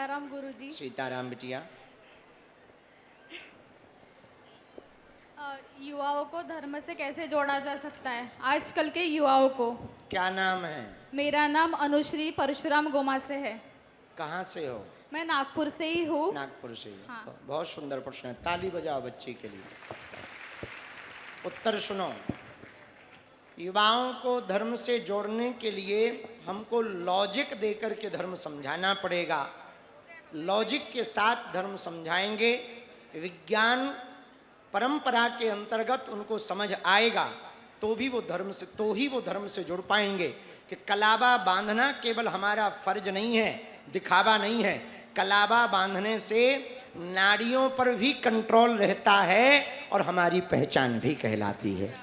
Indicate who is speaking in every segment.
Speaker 1: सीताराम गुरुजी।
Speaker 2: सीताराम बिटिया।
Speaker 1: युवाओं को धर्म से कैसे जोड़ा जा सकता है, आजकल के युवाओं को?
Speaker 2: क्या नाम है?
Speaker 1: मेरा नाम अनुश्री परशुराम गोमा से है।
Speaker 2: कहाँ से हो?
Speaker 1: मैं नागपुर से ही हूँ।
Speaker 2: नागपुर से ही।
Speaker 1: हाँ।
Speaker 2: बहुत सुंदर प्रश्न है, ताली बजाओ बच्ची के लिए। उत्तर सुनो। युवाओं को धर्म से जोड़ने के लिए हमको लॉजिक देकर के धर्म समझाना पड़ेगा। लॉजिक के साथ धर्म समझाएंगे, विज्ञान परंपरा के अंतर्गत उनको समझ आएगा, तो ही वो धर्म से जुड़ पाएंगे। कि कलावा बांधना केवल हमारा फर्ज नहीं है, दिखावा नहीं है। कलावा बांधने से नाड़ियों पर भी कंट्रोल रहता है और हमारी पहचान भी कहलाती है।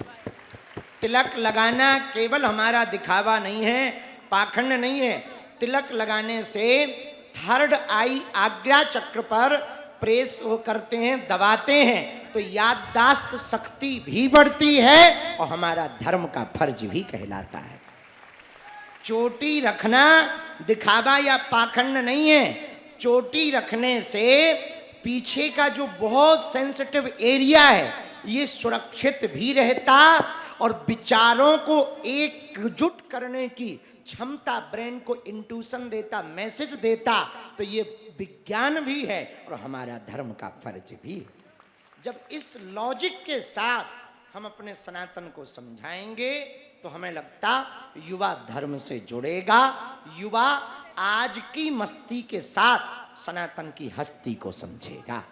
Speaker 2: तिलक लगाना केवल हमारा दिखावा नहीं है, पाखंड नहीं है। तिलक लगाने से थर्ड आई आज्ञा चक्र पर प्रेस वो करते हैं, दबाते हैं, तो याददाश्त शक्ति भी बढ़ती है और हमारा धर्म का फर्ज भी कहलाता है। चोटी रखना दिखावा या पाखंड नहीं है। चोटी रखने से पीछे का जो बहुत सेंसिटिव एरिया है ये सुरक्षित भी रहता और विचारों को एकजुट करने की क्षमता, ब्रेन को इंट्यूशन देता, मैसेज देता। तो ये विज्ञान भी है और हमारा धर्म का फर्ज भी है। जब इस लॉजिक के साथ हम अपने सनातन को समझाएंगे तो हमें लगता युवा धर्म से जुड़ेगा। युवा आज की मस्ती के साथ सनातन की हस्ती को समझेगा।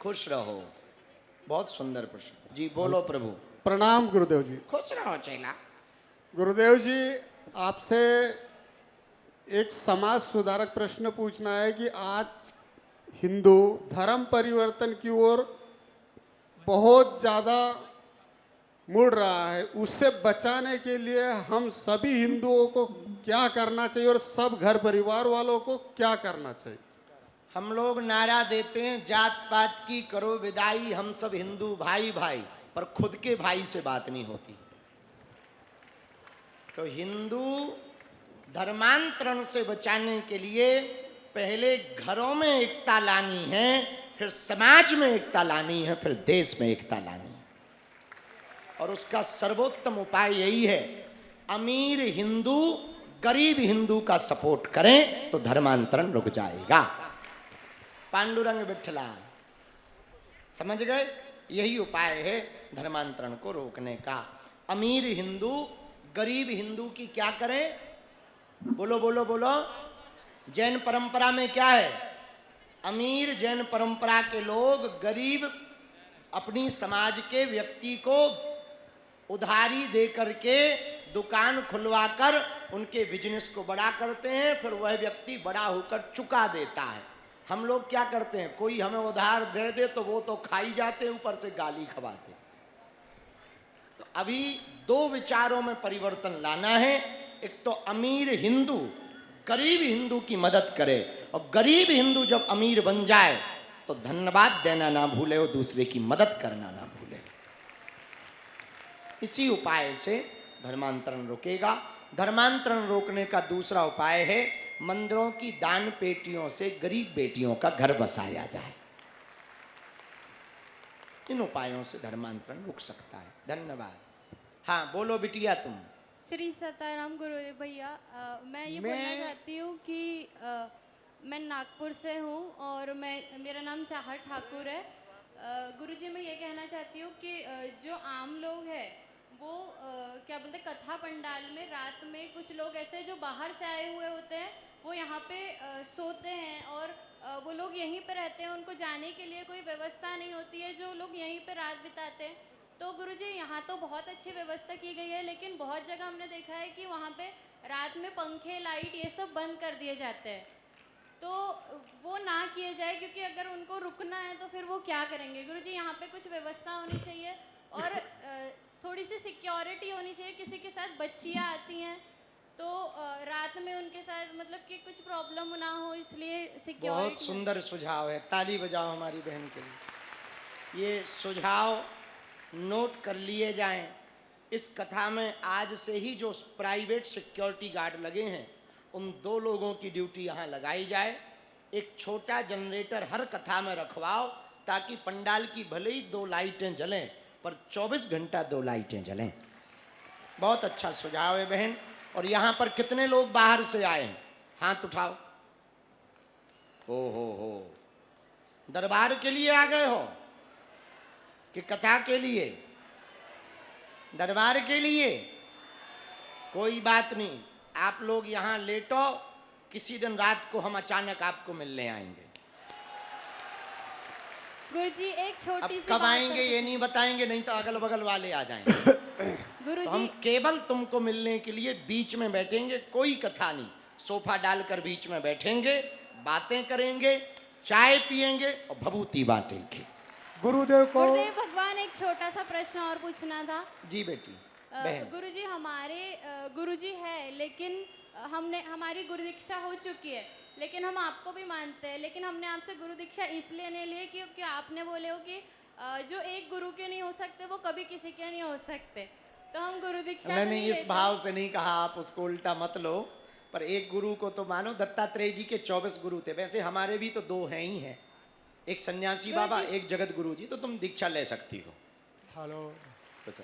Speaker 2: खुश रहो। बहुत सुंदर प्रश्न जी, बोलो प्रभु।
Speaker 3: प्रणाम गुरुदेव जी।
Speaker 2: खुश रहो चेला।
Speaker 3: गुरुदेव जी, आपसे एक समाज सुधारक प्रश्न पूछना है कि आज हिंदू धर्म परिवर्तन की ओर बहुत ज़्यादा मुड़ रहा है, उससे बचाने के लिए हम सभी हिंदुओं को क्या करना चाहिए और सब घर परिवार वालों को क्या करना चाहिए?
Speaker 2: हम लोग नारा देते हैं जात पात की करो विदाई, हम सब हिंदू भाई भाई, पर खुद के भाई से बात नहीं होती। तो हिंदू धर्मांतरण से बचाने के लिए पहले घरों में एकता लानी है, फिर समाज में एकता लानी है, फिर देश में एकता लानी है। और उसका सर्वोत्तम उपाय यही है, अमीर हिंदू गरीब हिंदू का सपोर्ट करें तो धर्मांतरण रुक जाएगा। पांडुरंग विठला, समझ गए? यही उपाय है धर्मांतरण को रोकने का। अमीर हिंदू गरीब हिंदू की क्या करें? बोलो बोलो बोलो। जैन परंपरा में क्या है? अमीर जैन परंपरा के लोग गरीब अपनी समाज के व्यक्ति को उधारी दे करके दुकान खुलवाकर उनके बिजनेस को बड़ा करते हैं, फिर वह व्यक्ति बड़ा होकर चुका देता है। हम लोग क्या करते हैं, कोई हमें उधार दे दे तो वो तो खाई जाते, ऊपर से गाली खवाते। तो अभी दो विचारों में परिवर्तन लाना है। एक तो अमीर हिंदू गरीब हिंदू की मदद करे, और गरीब हिंदू जब अमीर बन जाए तो धन्यवाद देना ना भूले और दूसरे की मदद करना ना भूले। इसी उपाय से धर्मांतरण रुकेगा। धर्मांतरण रोकने का दूसरा उपाय है मंदिरों की दान पेटियों से गरीब बेटियों का घर बसाया जाए। इन उपायों से धर्मांतरण रुक सकता है। धन्यवाद। हाँ बोलो बिटिया तुम।
Speaker 4: श्री सीताराम गुरुदेव भैया, मैं ये बोलना चाहती हूँ कि मैं नागपुर से हूँ और मेरा नाम चाहत ठाकुर है। गुरुजी, मैं ये कहना चाहती हूँ कि जो आम लोग हैं वो क्या बोलते हैं, कथा पंडाल में रात में कुछ लोग ऐसे जो बाहर से आए हुए होते हैं वो यहाँ पे सोते हैं और वो लोग यहीं पे रहते हैं, उनको जाने के लिए कोई व्यवस्था नहीं होती है, जो लोग यहीं पे रात बिताते हैं। तो गुरुजी, यहाँ तो बहुत अच्छी व्यवस्था की गई है, लेकिन बहुत जगह हमने देखा है कि वहाँ पे रात में पंखे लाइट ये सब बंद कर दिए जाते हैं। तो वो ना किए जाए, क्योंकि अगर उनको रुकना है तो फिर वो क्या करेंगे? गुरुजी, यहाँ पे कुछ व्यवस्था होनी चाहिए और थोड़ी सी सिक्योरिटी होनी चाहिए। किसी के साथ बच्चियाँ आती हैं तो रात में उनके साथ मतलब कि कुछ प्रॉब्लम ना हो, इसलिए सिक्योरिटी।
Speaker 2: बहुत सुंदर सुझाव है, ताली बजाओ हमारी बहन के लिए। ये सुझाव नोट कर लिए जाएं। इस कथा में आज से ही जो प्राइवेट सिक्योरिटी गार्ड लगे हैं उन 2 लोगों की ड्यूटी यहाँ लगाई जाए। एक छोटा जनरेटर हर कथा में रखवाओ, ताकि पंडाल की भले ही 2 लाइटें जलें, पर 24 घंटा 2 लाइटें जलें। बहुत अच्छा सुझाव है बहन। और यहाँ पर कितने लोग बाहर से आए हैं? हाथ उठाओ। हो, दरबार के लिए आ गए हो कि कथा के लिए? दरबार के लिए। कोई बात नहीं, आप लोग यहाँ लेटो, किसी दिन रात को हम अचानक आपको मिलने आएंगे।
Speaker 4: गुरुजी एक
Speaker 2: अब
Speaker 4: छोटी सी
Speaker 2: कब
Speaker 4: बात
Speaker 2: आएंगे ये नहीं बताएंगे, नहीं तो अगल बगल वाले आ जाएंगे। तो
Speaker 4: गुरुजी
Speaker 2: हम केवल तुमको मिलने के लिए बीच में बैठेंगे, कोई कथा नहीं, सोफा डालकर बीच में बैठेंगे, बातें करेंगे, चाय पिएंगे और भभूति बांटेंगे।
Speaker 3: गुरुदेव को
Speaker 4: गुरुदेव भगवान, एक छोटा सा प्रश्न और पूछना था।
Speaker 2: जी बेटी। बहन,
Speaker 4: गुरुजी हमारे गुरुजी है, लेकिन हमारी गुरु दीक्षा हो चुकी है, लेकिन हम आपको भी मानते हैं, लेकिन हमने आपसे गुरु दीक्षा इसलिए नहीं ली क्योंकि आपने बोले हो कि जो एक गुरु के नहीं हो सकते वो कभी किसी के नहीं हो सकते, तो हम गुरु दीक्षा
Speaker 2: नहीं
Speaker 4: तो
Speaker 2: नहीं, इस
Speaker 4: लेते।
Speaker 2: भाव से नहीं कहा, आप उसको उल्टा मत लो। पर एक गुरु को तो मानो, दत्तात्रेय जी के 24 गुरु थे, वैसे हमारे भी तो 2 हैं ही हैं, एक सन्यासी बाबा, एक जगत गुरु जी, तो तुम दीक्षा ले सकती हो।
Speaker 3: हेलो
Speaker 2: बस।